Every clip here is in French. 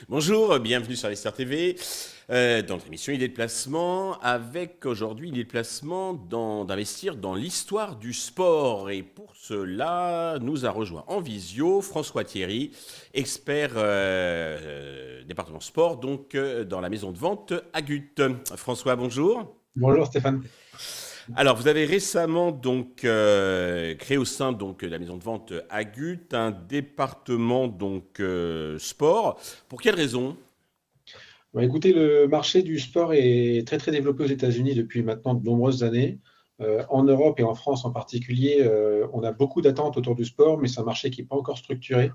Bonjour, bienvenue sur Investir TV, dans notre émission Idées de placement, avec aujourd'hui Idées de placement d'investir dans l'histoire du sport. Et pour cela, nous a rejoint en visio François Thierry, expert département sport, donc dans la maison de vente Agut. François, bonjour. Bonjour Stéphane. Alors, vous avez récemment donc créé au sein donc de la maison de vente Agut un département donc sport. Pour quelle raison? Écoutez, le marché du sport est très très développé aux États-Unis depuis maintenant de nombreuses années. En Europe et en France en particulier, on a beaucoup d'attentes autour du sport, mais c'est un marché qui n'est pas encore structuré.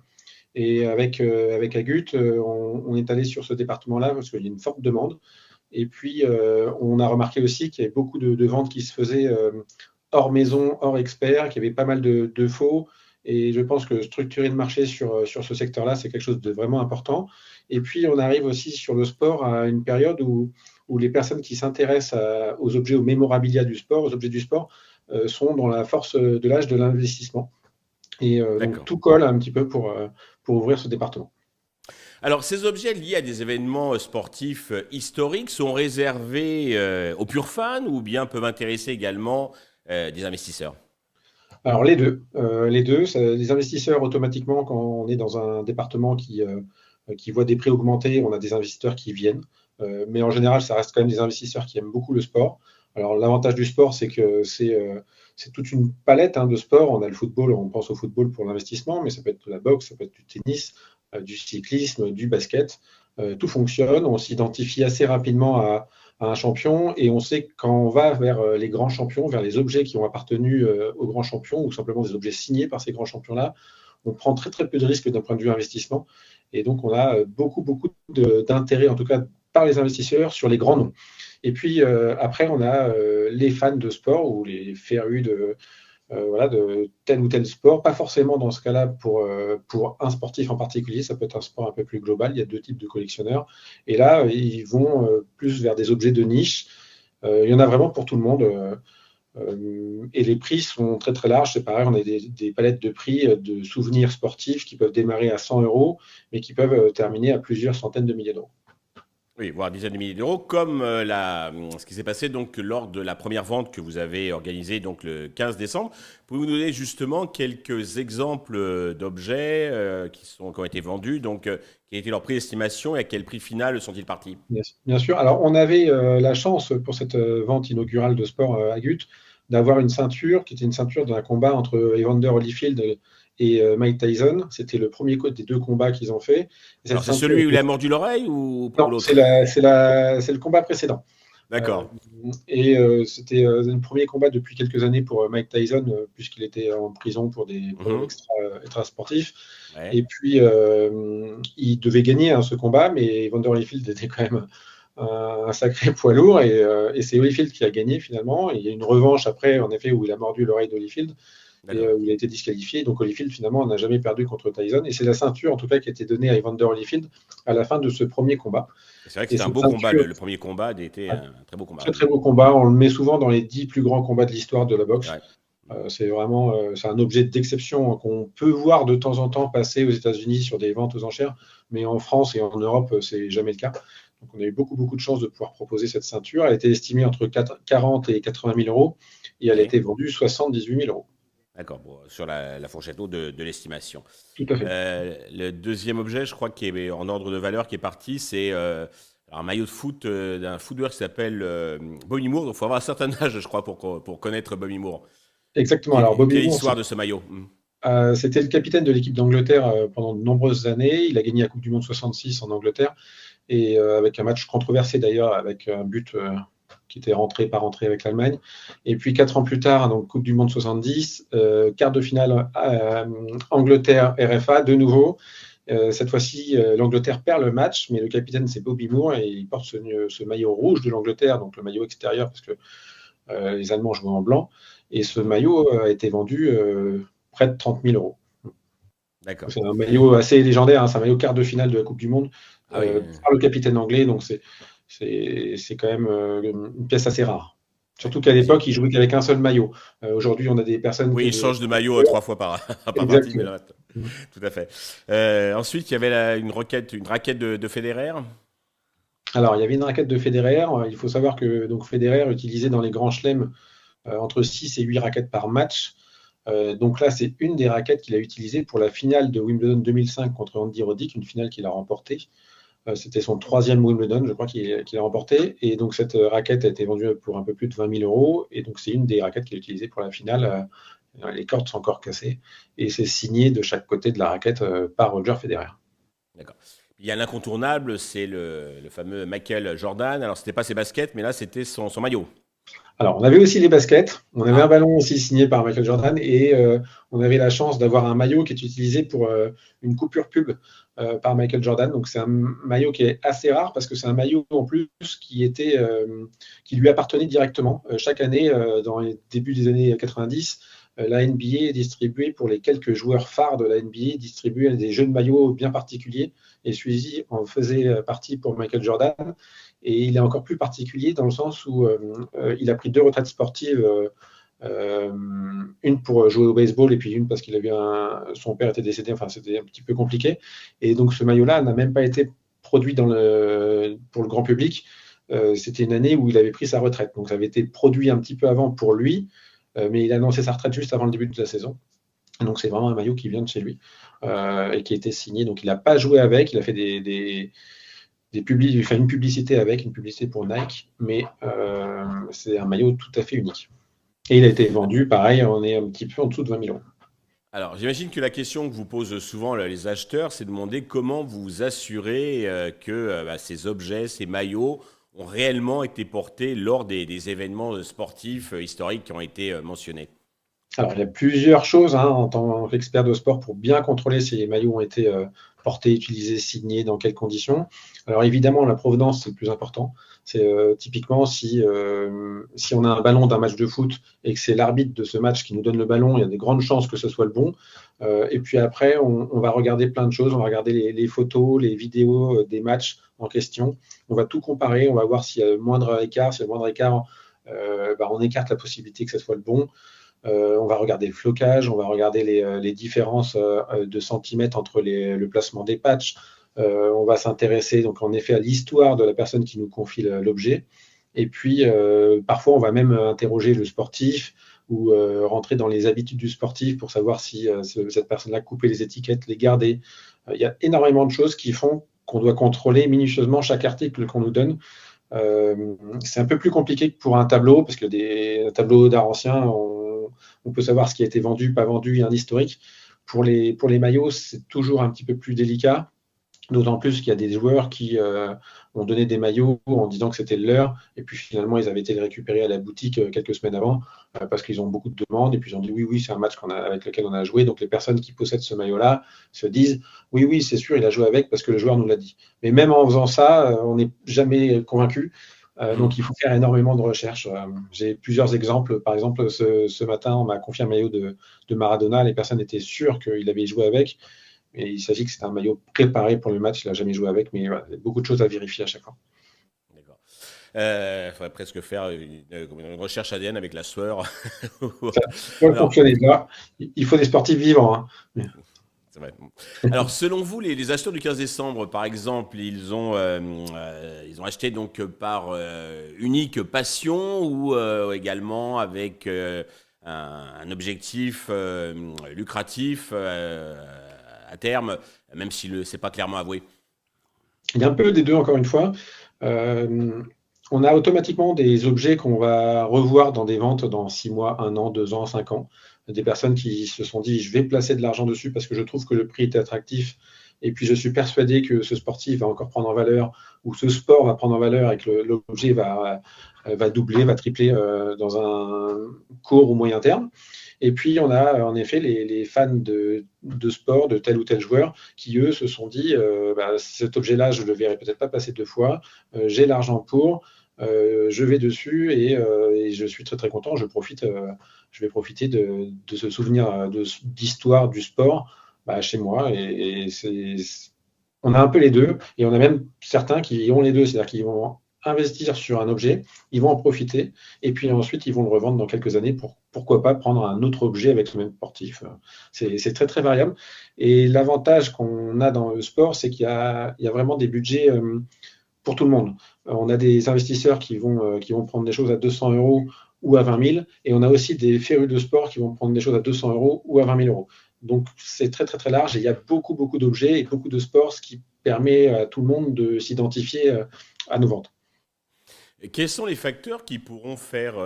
Et avec Agut, on est allé sur ce département-là parce qu'il y a une forte demande. Et puis, on a remarqué aussi qu'il y avait beaucoup de ventes qui se faisaient hors maison, hors expert, qu'il y avait pas mal de faux. Et je pense que structurer le marché sur ce secteur-là, c'est quelque chose de vraiment important. Et puis, on arrive aussi sur le sport à une période où les personnes qui s'intéressent aux objets, aux mémorabilia du sport, aux objets du sport, sont dans la force de l'âge de l'investissement. Et donc, D'accord. tout colle un petit peu pour ouvrir ce département. Alors, ces objets liés à des événements sportifs historiques sont réservés aux purs fans ou bien peuvent intéresser également des investisseurs? Alors, les deux, les investisseurs, automatiquement, quand on est dans un département qui voit des prix augmenter, on a des investisseurs qui viennent. Mais en général, ça reste quand même des investisseurs qui aiment beaucoup le sport. Alors, l'avantage du sport, c'est que c'est toute une palette de sports. On a le football, on pense au football pour l'investissement, mais ça peut être de la boxe, ça peut être du tennis, du cyclisme, du basket. Tout fonctionne. On s'identifie assez rapidement à un champion et on sait que quand on va vers les grands champions, vers les objets qui ont appartenu aux grands champions ou simplement des objets signés par ces grands champions-là, on prend très très peu de risques d'un point de vue investissement. Et donc, on a beaucoup d'intérêt, en tout cas par les investisseurs, sur les grands noms. Et puis, après, on a les fans de sport ou les férus de tel ou tel sport. Pas forcément dans ce cas-là pour un sportif en particulier, ça peut être un sport un peu plus global. Il y a deux types de collectionneurs. Et là, ils vont plus vers des objets de niche. Il y en a vraiment pour tout le monde. Et les prix sont très très larges. C'est pareil, on a des palettes de prix de souvenirs sportifs qui peuvent démarrer à 100 euros, mais qui peuvent terminer à plusieurs centaines de milliers d'euros. Oui, voire dizaines de milliers d'euros, comme ce qui s'est passé donc lors de la première vente que vous avez organisée donc le 15 décembre. Pouvez-vous nous donner justement quelques exemples d'objets qui ont été vendus, donc quel était leur prix d'estimation et à quel prix final sont-ils partis? Bien sûr. Alors, on avait la chance pour cette vente inaugurale de sport à Gut d'avoir une ceinture qui était une ceinture d'un combat entre Evander Holyfield et Mike Tyson. C'était le premier des deux combats qu'ils ont fait. Et cette Alors c'est ceinture celui où il était... a mordu l'oreille ou pour Non, l'autre? c'est le combat précédent. Euh, D'accord. et c'était le premier combat depuis quelques années pour Mike Tyson, puisqu'il était en prison pour des problèmes Mhm. extra sportifs. Ouais. Et puis, il devait gagner ce combat, mais Evander Holyfield était quand même un sacré poids lourd. Et c'est Holyfield qui a gagné finalement. Et il y a une revanche après, en effet, où il a mordu l'oreille d'Holyfield et D'accord. où il a été disqualifié. Donc Holyfield, finalement, n'a jamais perdu contre Tyson. Et c'est la ceinture, en tout cas, qui a été donnée à Evander Holyfield à la fin de ce premier combat. C'est vrai que Et c'était un cette beau combat. ceinture, Le premier combat a été un très beau combat. très très beau combat. On le met souvent dans les 10 plus grands combats de l'histoire de la C'est boxe. vrai. C'est vraiment c'est un objet d'exception qu'on peut voir de temps en temps passer aux États-Unis sur des ventes aux enchères, mais en France et en Europe, c'est jamais le cas. Donc, on a eu beaucoup de chance de pouvoir proposer cette ceinture. Elle a été estimée entre 40 et 80 000 euros et elle a Oui. été vendue 78 000 euros. D'accord. Bon, sur la fourchette haute de l'estimation. Tout à fait. Le deuxième objet, je crois, qui est en ordre de valeur, qui est parti, c'est un maillot de foot d'un footballeur qui s'appelle Bobby Moore. Donc, il faut avoir un certain âge, je crois, pour connaître Bobby Moore. Exactement. Alors, Bobby Quelle Moore, histoire de ce maillot? c'était le capitaine de l'équipe d'Angleterre pendant de nombreuses années. Il a gagné la Coupe du Monde 66 en Angleterre et avec un match controversé d'ailleurs, avec un but qui était pas rentré avec l'Allemagne. Et puis 4 ans plus tard, donc Coupe du Monde 70, quart de finale Angleterre RFA de nouveau. Cette fois-ci, l'Angleterre perd le match, mais le capitaine c'est Bobby Moore et il porte ce maillot rouge de l'Angleterre, donc le maillot extérieur parce que les Allemands jouaient en blanc. Et ce maillot a été vendu près de 30 000 euros. D'accord. C'est un maillot assez légendaire, c'est un maillot quart de finale de la Coupe du Monde Ah oui. par le capitaine anglais, donc c'est quand même une pièce assez rare. Ouais. Surtout qu'à l'époque, il jouait qu'avec un seul maillot. Aujourd'hui, on a des personnes Oui, qui. il change de maillot trois fois par partie, mais Exactement. le reste. Tout à fait. Ensuite, il y avait une raquette de Federer. Alors, il y avait une raquette de Federer. Il faut savoir que donc, Federer utilisait dans les grands chelems entre 6 et 8 raquettes par match. Donc là, c'est une des raquettes qu'il a utilisées pour la finale de Wimbledon 2005 contre Andy Roddick, une finale qu'il a remportée. C'était son 3e Wimbledon, je crois, qu'il a remporté. Et donc, cette raquette a été vendue pour un peu plus de 20 000 euros. Et donc, c'est une des raquettes qu'il a utilisées pour la finale. Les cordes sont encore cassées. Et c'est signé de chaque côté de la raquette par Roger Federer. D'accord. Il y a l'incontournable, c'est le fameux Michael Jordan. Alors, c'était pas ses baskets, mais là, c'était son maillot. Alors, on avait aussi les baskets. On avait un Ah, ballon aussi signé par Michael Jordan. Et on avait la chance d'avoir un maillot qui est utilisé pour une coupure pub par Michael Jordan. Donc, c'est un maillot qui est assez rare parce que c'est un maillot en plus qui lui appartenait directement. Chaque année, dans les débuts des années 90, la NBA distribuait pour les quelques joueurs phares de la NBA, distribuait des jeux de maillots bien particuliers. Et celui-ci en faisait partie pour Michael Jordan. Et il est encore plus particulier dans le sens où il a pris 2 retraites sportives, une pour jouer au baseball et puis une parce qu'il avait son père était décédé, enfin c'était un petit peu compliqué. Et donc ce maillot-là n'a même pas été produit pour le grand public. C'était une année où il avait pris sa retraite. Donc ça avait été produit un petit peu avant pour lui, mais il a annoncé sa retraite juste avant le début de la saison. Donc c'est vraiment un maillot qui vient de chez lui et qui a été signé. Donc il n'a pas joué avec, il a fait une publicité avec, une publicité pour Nike, mais c'est un maillot tout à fait unique. Et il a été vendu, pareil, on est un petit peu en dessous de 20 000 euros. alors, j'imagine que la question que vous posent souvent là, les acheteurs, c'est de demander comment vous assurez que ces objets, ces maillots, ont réellement été portés lors des événements sportifs historiques qui ont été mentionnés. Alors, il y a plusieurs choses en tant qu'expert de sport pour bien contrôler si les maillots ont été portés, utilisés, signés, dans quelles conditions. Alors, évidemment, la provenance, c'est le plus important. C'est typiquement si on a un ballon d'un match de foot et que c'est l'arbitre de ce match qui nous donne le ballon, il y a des grandes chances que ce soit le bon. Et puis après, on va regarder plein de choses. On va regarder les photos, les vidéos des matchs en question. On va tout comparer. On va voir s'il y a le moindre écart. S'il y a le moindre écart, on écarte la possibilité que ce soit le bon. On va regarder le flocage, on va regarder les différences de centimètres entre le placement des patchs. On va s'intéresser donc en effet à l'histoire de la personne qui nous confie l'objet. Et puis parfois on va même interroger le sportif ou rentrer dans les habitudes du sportif pour savoir si cette personne-là coupait les étiquettes, les gardait. Il y a énormément de choses qui font qu'on doit contrôler minutieusement chaque article qu'on nous donne. C'est un peu plus compliqué que pour un tableau, parce que un tableau d'art ancien, on peut savoir ce qui a été vendu, pas vendu, il y a un historique. Pour les maillots, c'est toujours un petit peu plus délicat, d'autant plus qu'il y a des joueurs qui ont donné des maillots en disant que c'était leur, et puis finalement, ils avaient été les récupérer à la boutique quelques semaines avant, parce qu'ils ont beaucoup de demandes, et puis ils ont dit oui, c'est un match avec lequel on a joué, donc les personnes qui possèdent ce maillot-là se disent oui, c'est sûr, il a joué avec parce que le joueur nous l'a dit. Mais même en faisant ça, on n'est jamais convaincu. Donc, il faut faire énormément de recherches. J'ai plusieurs exemples. Par exemple, ce matin, on m'a confié un maillot de Maradona. Les personnes étaient sûres qu'il avait joué avec. Et il s'agit que c'est un maillot préparé pour le match. Il n'a jamais joué avec. Mais voilà, il y a beaucoup de choses à vérifier à chaque fois. D'accord. Il faudrait presque faire une recherche ADN avec la sueur. Ça peut Alors, fonctionner. Là, il faut des sportifs vivants. c'est vrai. Alors, selon vous, les acheteurs du 15 décembre, par exemple, ils ont acheté donc par unique passion ou également avec un objectif lucratif à terme, même si c'est pas clairement avoué. Il y a un peu des deux, encore une fois. On a automatiquement des objets qu'on va revoir dans des ventes dans 6 mois, 1 an, 2 ans, 5 ans. Des personnes qui se sont dit, je vais placer de l'argent dessus parce que je trouve que le prix est attractif. Et puis, je suis persuadé que ce sportif va encore prendre en valeur ou ce sport va prendre en valeur et que l'objet va doubler, va tripler dans un court ou moyen terme. Et puis, on a en effet les fans de sport, de tel ou tel joueur, qui, eux, se sont dit, cet objet-là, je ne le verrai peut-être pas passer 2 fois, j'ai l'argent pour, je vais dessus et je suis très, très content. Je vais profiter de ce souvenir d'histoire du sport chez moi. On a un peu les deux, et on a même certains qui ont les deux, c'est-à-dire qu'ils vont investir sur un objet, ils vont en profiter, et puis ensuite ils vont le revendre dans quelques années pour pourquoi pas prendre un autre objet avec le même sportif. C'est très très variable. Et l'avantage qu'on a dans le sport, c'est qu'il y a vraiment des budgets pour tout le monde. On a des investisseurs qui vont prendre des choses à 200 euros ou à 20 000, et on a aussi des férus de sport qui vont prendre des choses à 200 euros ou à 20 000 euros. Donc c'est très très très large, et il y a beaucoup beaucoup d'objets et beaucoup de sports, ce qui permet à tout le monde de s'identifier à nos ventes. Et quels sont les facteurs qui pourront faire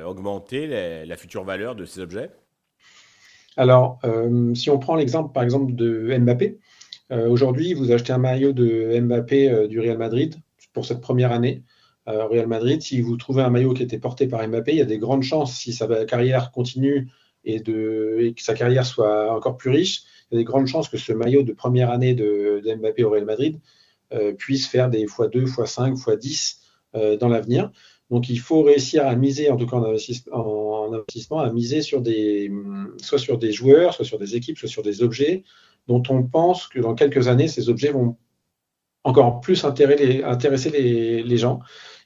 augmenter la future valeur de ces objets? Alors, si on prend l'exemple par exemple de Mbappé, aujourd'hui vous achetez un maillot de Mbappé du Real Madrid pour cette première année. Real Madrid, si vous trouvez un maillot qui était porté par Mbappé, il y a des grandes chances, si sa carrière continue et que sa carrière soit encore plus riche, il y a des grandes chances que ce maillot de première année de Mbappé au Real Madrid puisse faire des x2, x5, x10 dans l'avenir. Donc il faut réussir à miser, en tout cas en investissement, à miser soit sur des joueurs, soit sur des équipes, soit sur des objets dont on pense que dans quelques années, ces objets vont encore plus intéresser les gens.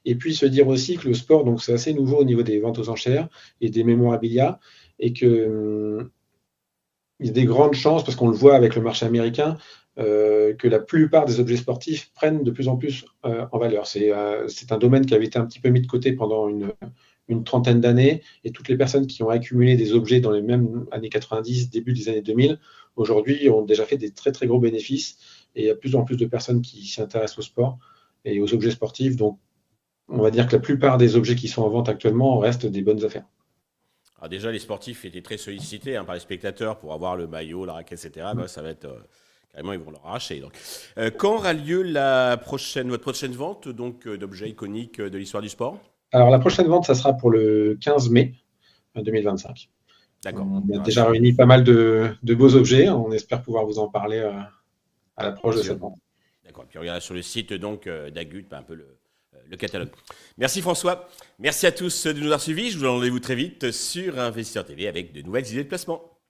Et puis se dire aussi que le sport, donc c'est assez nouveau au niveau des ventes aux enchères et des mémorabilia, et que il y a des grandes chances, parce qu'on le voit avec le marché américain, que la plupart des objets sportifs prennent de plus en plus en valeur. C'est un domaine qui avait été un petit peu mis de côté pendant une trentaine d'années, et toutes les personnes qui ont accumulé des objets dans les mêmes années 90, début des années 2000, aujourd'hui ont déjà fait des très très gros bénéfices, et il y a de plus en plus de personnes qui s'y intéressent au sport et aux objets sportifs. Donc on va dire que la plupart des objets qui sont en vente actuellement restent des bonnes affaires. Alors déjà, les sportifs étaient très sollicités par les spectateurs pour avoir le maillot, la raquette, etc. Bah, ça va être carrément, ils vont leur arracher. Donc. Quand aura lieu votre prochaine vente donc d'objets iconiques de l'histoire du sport? Alors la prochaine vente, ça sera pour le 15 mai 2025. D'accord. On a déjà réuni pas mal de beaux objets. On espère pouvoir vous en parler à l'approche de cette vente. D'accord. Puis on regardera sur le site donc d'Agut un peu le catalogue. Merci François. Merci à tous de nous avoir suivis. Je vous donne rendez-vous très vite sur Investisseur TV avec de nouvelles idées de placement.